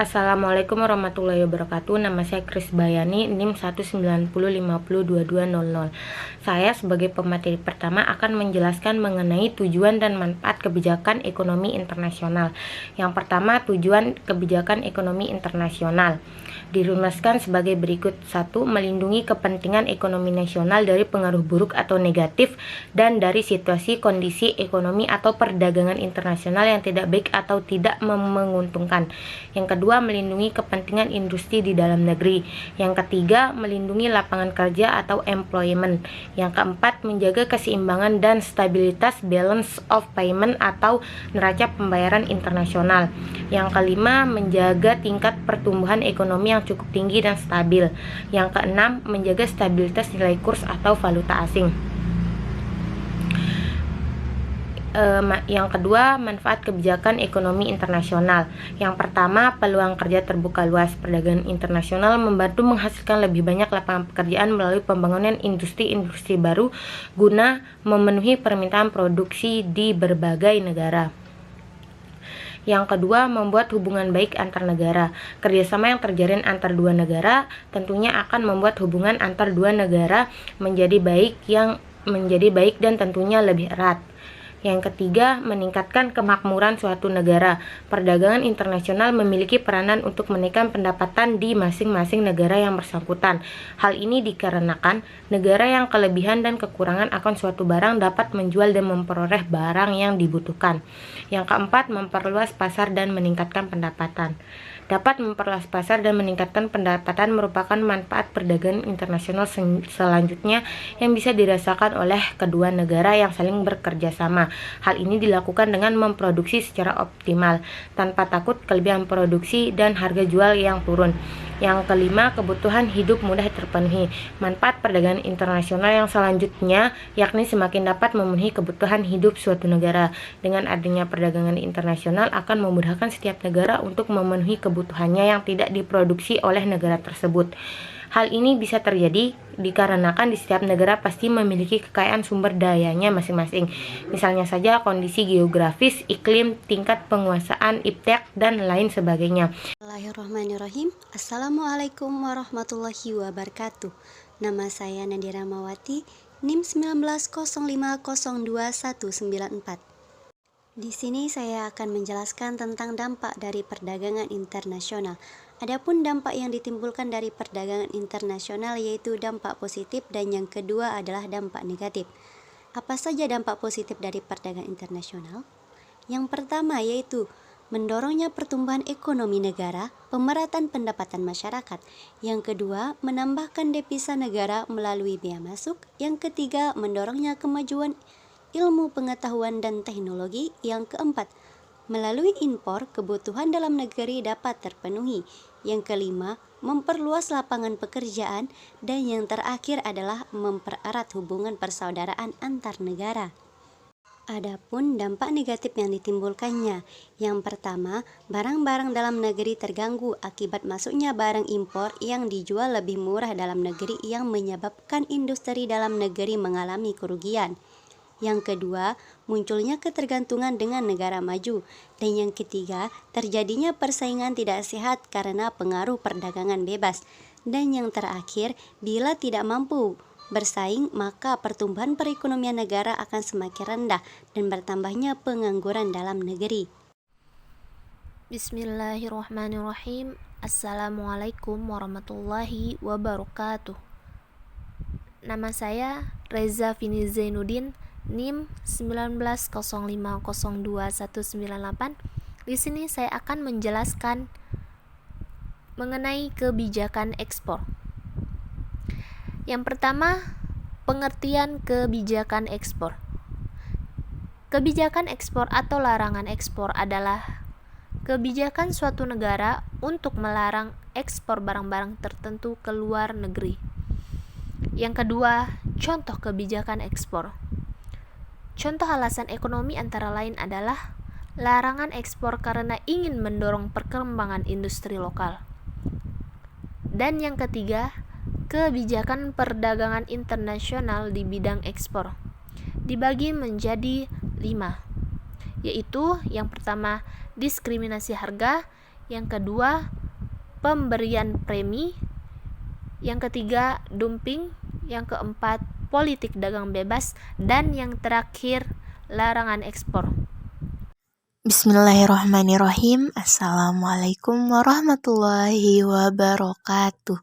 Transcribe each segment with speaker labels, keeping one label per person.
Speaker 1: Assalamualaikum warahmatullahi wabarakatuh. Nama saya Kris Bayani, NIM 190502200. Saya sebagai pemateri pertama akan menjelaskan mengenai tujuan dan manfaat kebijakan ekonomi internasional. Yang pertama, tujuan kebijakan ekonomi internasional dirumuskan sebagai berikut. 1. Melindungi kepentingan ekonomi nasional dari pengaruh buruk atau negatif dan dari situasi kondisi ekonomi atau perdagangan internasional yang tidak baik atau tidak menguntungkan. Yang kedua, melindungi kepentingan industri di dalam negeri. Yang ketiga, melindungi lapangan kerja atau employment. Yang keempat, menjaga keseimbangan dan stabilitas balance of payment atau neraca pembayaran internasional. Yang kelima, menjaga tingkat pertumbuhan ekonomi yang cukup tinggi dan stabil. Yang keenam, menjaga stabilitas nilai kurs atau valuta asing. Yang kedua, manfaat kebijakan ekonomi internasional. Yang pertama, peluang kerja terbuka luas. Perdagangan internasional membantu menghasilkan lebih banyak lapangan pekerjaan melalui pembangunan industri-industri baru guna memenuhi permintaan produksi di berbagai negara. Yang kedua, membuat hubungan baik antar negara. Kerjasama yang terjalin antar dua negara tentunya akan membuat hubungan antar dua negara menjadi baik dan tentunya lebih erat. Yang ketiga, meningkatkan kemakmuran suatu negara. Perdagangan internasional memiliki peranan untuk menaikkan pendapatan di masing-masing negara yang bersangkutan. Hal ini dikarenakan negara yang kelebihan dan kekurangan akan suatu barang dapat menjual dan memperoleh barang yang dibutuhkan. Yang keempat, memperluas pasar dan meningkatkan pendapatan. Dapat memperluas pasar dan meningkatkan pendapatan merupakan manfaat perdagangan internasional selanjutnya yang bisa dirasakan oleh kedua negara yang saling bekerja sama. Hal ini dilakukan dengan memproduksi secara optimal, tanpa takut kelebihan produksi dan harga jual yang turun. Yang kelima, kebutuhan hidup mudah terpenuhi. Manfaat perdagangan internasional yang selanjutnya yakni semakin dapat memenuhi kebutuhan hidup suatu negara. Dengan adanya perdagangan internasional akan memudahkan setiap negara untuk memenuhi kebutuhannya yang tidak diproduksi oleh negara tersebut. Hal ini bisa terjadi dikarenakan di setiap negara pasti memiliki kekayaan sumber dayanya masing-masing. Misalnya saja kondisi geografis, iklim, tingkat penguasaan, iptek, dan lain sebagainya.
Speaker 2: Bismillahirrahmanirrahim. Assalamualaikum warahmatullahi wabarakatuh. Nama saya Nadira Mawati, NIM 190502194. Di sini saya akan menjelaskan tentang dampak dari perdagangan internasional. Adapun dampak yang ditimbulkan dari perdagangan internasional yaitu dampak positif dan yang kedua adalah dampak negatif. Apa saja dampak positif dari perdagangan internasional? Yang pertama yaitu mendorongnya pertumbuhan ekonomi negara, pemerataan pendapatan masyarakat. Yang kedua, menambahkan devisa negara melalui biaya masuk. Yang ketiga, mendorongnya kemajuan ilmu pengetahuan dan teknologi. Yang keempat, melalui impor, kebutuhan dalam negeri dapat terpenuhi. Yang kelima, memperluas lapangan pekerjaan. Dan yang terakhir adalah mempererat hubungan persaudaraan antar negara. Adapun dampak negatif yang ditimbulkannya, yang pertama, barang-barang dalam negeri terganggu akibat masuknya barang impor yang dijual lebih murah dalam negeri yang menyebabkan industri dalam negeri mengalami kerugian. Yang kedua, munculnya ketergantungan dengan negara maju. Dan yang ketiga, terjadinya persaingan tidak sehat karena pengaruh perdagangan bebas. Dan yang terakhir, bila tidak mampu bersaing, maka pertumbuhan perekonomian negara akan semakin rendah dan bertambahnya pengangguran dalam negeri.
Speaker 3: Bismillahirrahmanirrahim. Assalamualaikum warahmatullahi wabarakatuh. Nama saya Reza Vini Zainuddin, NIM 190502198. Di sini saya akan menjelaskan mengenai kebijakan ekspor. Yang pertama, pengertian kebijakan ekspor. Kebijakan ekspor atau larangan ekspor adalah kebijakan suatu negara untuk melarang ekspor barang-barang tertentu ke luar negeri. Yang kedua, contoh kebijakan ekspor. Contoh alasan ekonomi antara lain adalah larangan ekspor karena ingin mendorong perkembangan industri lokal. Dan yang ketiga, kebijakan perdagangan internasional di bidang ekspor dibagi menjadi 5, yaitu yang pertama diskriminasi harga, Yang kedua, pemberian premi. Yang ketiga, dumping. Yang keempat, politik dagang bebas. Dan yang terakhir, larangan ekspor.
Speaker 4: Bismillahirrahmanirrahim. Assalamualaikum warahmatullahi wabarakatuh.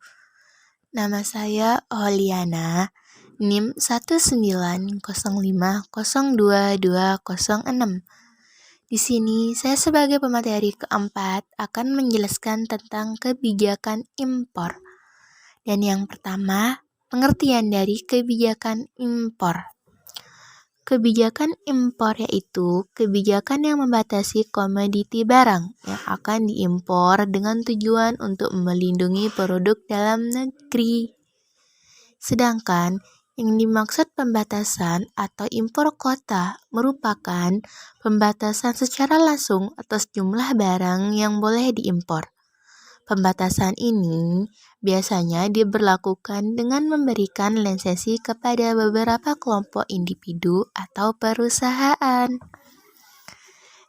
Speaker 4: Nama saya Oliana, NIM 190502206. Di sini saya sebagai pemateri keempat akan menjelaskan tentang kebijakan impor. Dan yang pertama, pengertian dari kebijakan impor. Kebijakan impor yaitu kebijakan yang membatasi komoditi barang yang akan diimpor dengan tujuan untuk melindungi produk dalam negeri. Sedangkan yang dimaksud pembatasan atau impor kuota merupakan pembatasan secara langsung atas jumlah barang yang boleh diimpor. Pembatasan ini biasanya diberlakukan dengan memberikan lisensi kepada beberapa kelompok individu atau perusahaan.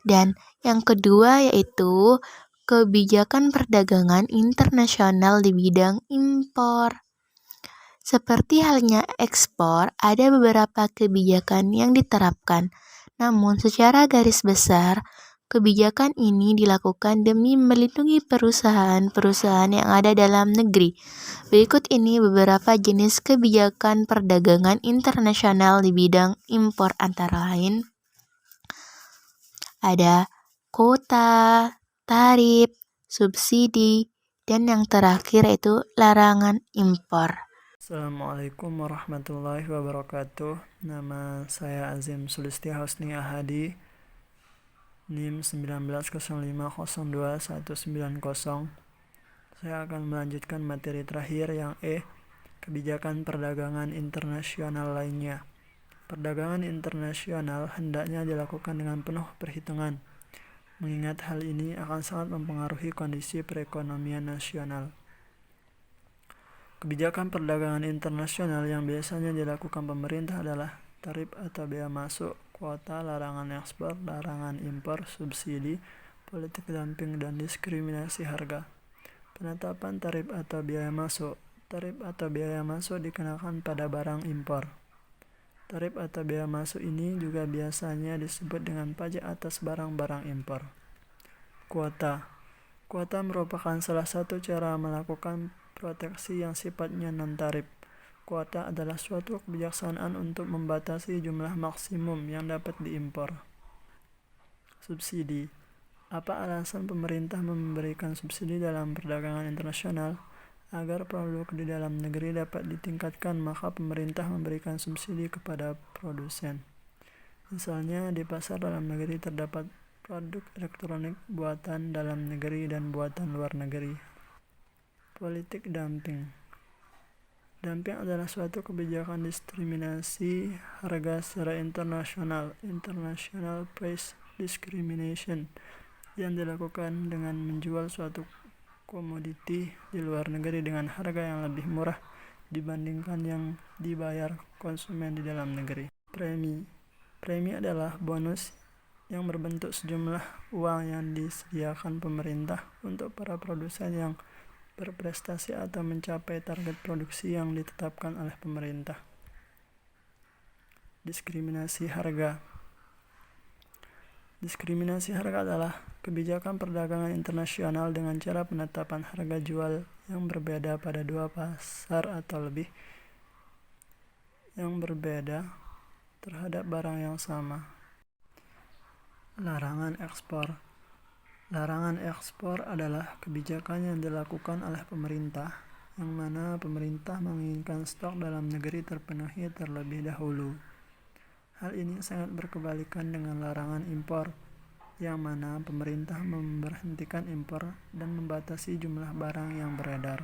Speaker 4: Dan yang kedua yaitu kebijakan perdagangan internasional di bidang impor. Seperti halnya ekspor, ada beberapa kebijakan yang diterapkan. Namun secara garis besar, kebijakan ini dilakukan demi melindungi perusahaan-perusahaan yang ada dalam negeri. Berikut ini beberapa jenis kebijakan perdagangan internasional di bidang impor antara lain. Ada kuota, tarif, subsidi, dan yang terakhir yaitu larangan impor.
Speaker 5: Assalamualaikum warahmatullahi wabarakatuh. Nama saya Azim Sulistia Husni Ahadi, NIM 190502190. Saya akan melanjutkan materi terakhir yang kebijakan perdagangan internasional lainnya. Perdagangan internasional hendaknya dilakukan dengan penuh perhitungan, mengingat hal ini akan sangat mempengaruhi kondisi perekonomian nasional. Kebijakan perdagangan internasional yang biasanya dilakukan pemerintah adalah tarif atau biaya masuk, kuota, larangan ekspor, larangan impor, subsidi, politik dumping, dan diskriminasi harga. Penetapan tarif atau biaya masuk. Tarif atau biaya masuk dikenakan pada barang impor. Tarif atau biaya masuk ini juga biasanya disebut dengan pajak atas barang-barang impor. Kuota. Kuota merupakan salah satu cara melakukan proteksi yang sifatnya non-tarif. Kuota adalah suatu kebijaksanaan untuk membatasi jumlah maksimum yang dapat diimpor. Subsidi. Apa alasan pemerintah memberikan subsidi dalam perdagangan internasional? Agar produk di dalam negeri dapat ditingkatkan, maka pemerintah memberikan subsidi kepada produsen. Misalnya, di pasar dalam negeri terdapat produk elektronik buatan dalam negeri dan buatan luar negeri. Politik dumping. Dumping adalah suatu kebijakan diskriminasi harga secara internasional, international price discrimination, yang dilakukan dengan menjual suatu komoditi di luar negeri dengan harga yang lebih murah dibandingkan yang dibayar konsumen di dalam negeri. Premi. Premi adalah bonus yang berbentuk sejumlah uang yang disediakan pemerintah untuk para produsen yang berprestasi atau mencapai target produksi yang ditetapkan oleh pemerintah. Diskriminasi harga. Diskriminasi harga adalah kebijakan perdagangan internasional dengan cara penetapan harga jual yang berbeda pada dua pasar atau lebih yang berbeda terhadap barang yang sama. Larangan ekspor. Larangan ekspor adalah kebijakan yang dilakukan oleh pemerintah, yang mana pemerintah menginginkan stok dalam negeri terpenuhi terlebih dahulu. Hal ini sangat berkebalikan dengan larangan impor, yang mana pemerintah memberhentikan impor dan membatasi jumlah barang yang beredar.